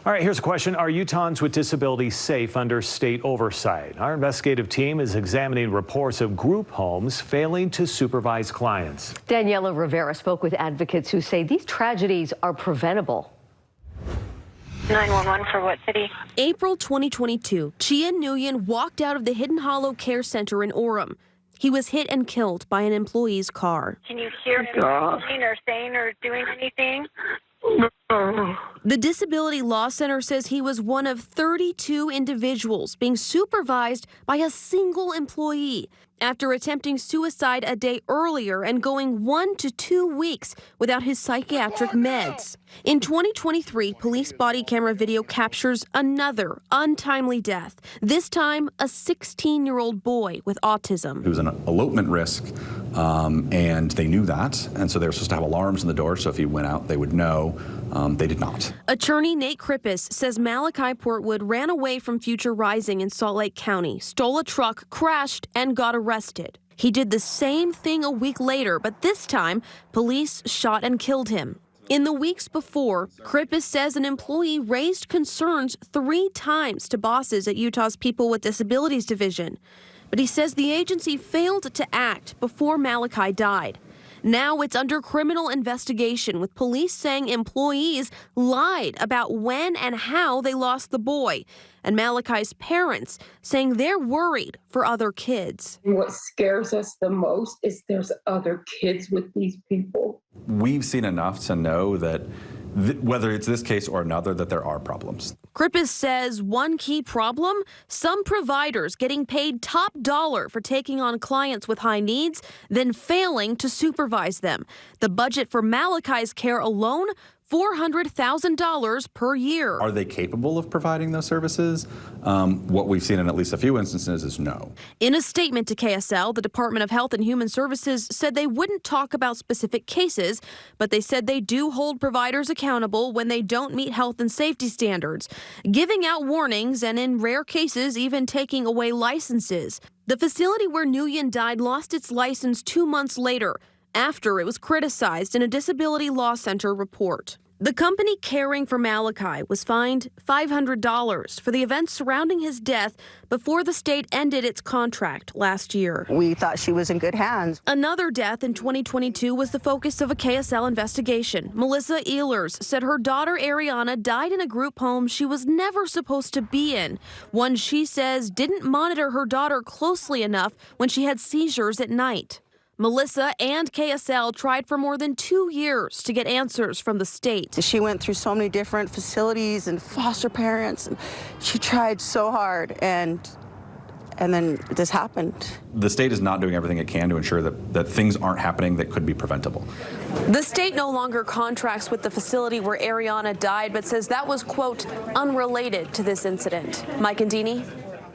All right, here's a question. Are Utahns with disabilities safe under state oversight? Our investigative team is examining reports of group homes failing to supervise clients. Daniela Rivera spoke with advocates who say these tragedies are preventable. 911 for what city? April 2022, Chian Nguyen walked out of the Hidden Hollow Care Center in Orem. He was hit and killed by an employee's car. Can you hear him talking or saying or doing anything? The Disability Law Center says he was one of 32 individuals being supervised by a single employee after attempting suicide a day earlier and going 1 to 2 weeks without his psychiatric meds. In 2023, police body camera video captures another untimely death, this time a 16-year-old boy with autism. It was an elopement risk, and they knew that, and so they were supposed to have alarms in the door, so if he went out, they would know. They did not. Attorney Nate Krippis says Malachi Portwood ran away from Future Rising in Salt Lake County, stole a truck, crashed, and got arrested. He did the same thing a week later, but this time, police shot and killed him. In the weeks before, Krippis says an employee raised concerns 3 times to bosses at Utah's People with Disabilities Division. But he says the agency failed to act before Malachi died. Now it's under criminal investigation, with police saying employees lied about when and how they lost the boy, and Malachi's parents saying they're worried for other kids. What scares us the most is there's other kids with these people. We've seen enough to know that whether it's this case or another, that there are problems. Krippis says one key problem, some providers getting paid top dollar for taking on clients with high needs, then failing to supervise them. The budget for Malachi's care alone, $400,000 per year. Are they capable of providing those services? What we've seen in at least a few instances is no. In a statement to KSL, the Department of Health and Human Services said they wouldn't talk about specific cases, but they said they do hold providers accountable when they don't meet health and safety standards, giving out warnings and in rare cases even taking away licenses. The facility where Nguyen died lost its license 2 months later, after it was criticized in a Disability Law Center report. The company caring for Malachi was fined $500 for the events surrounding his death before the state ended its contract last year. We thought she was in good hands. Another death in 2022 was the focus of a KSL investigation. Melissa Ehlers said her daughter Ariana died in a group home she was never supposed to be in, one she says didn't monitor her daughter closely enough when she had seizures at night. Melissa and KSL tried for more than 2 years to get answers from the state. She went through so many different facilities and foster parents, and she tried so hard, and then this happened. The state is not doing everything it can to ensure that things aren't happening that could be preventable. The state no longer contracts with the facility where Ariana died, but says that was, quote, unrelated to this incident. Mike Andini,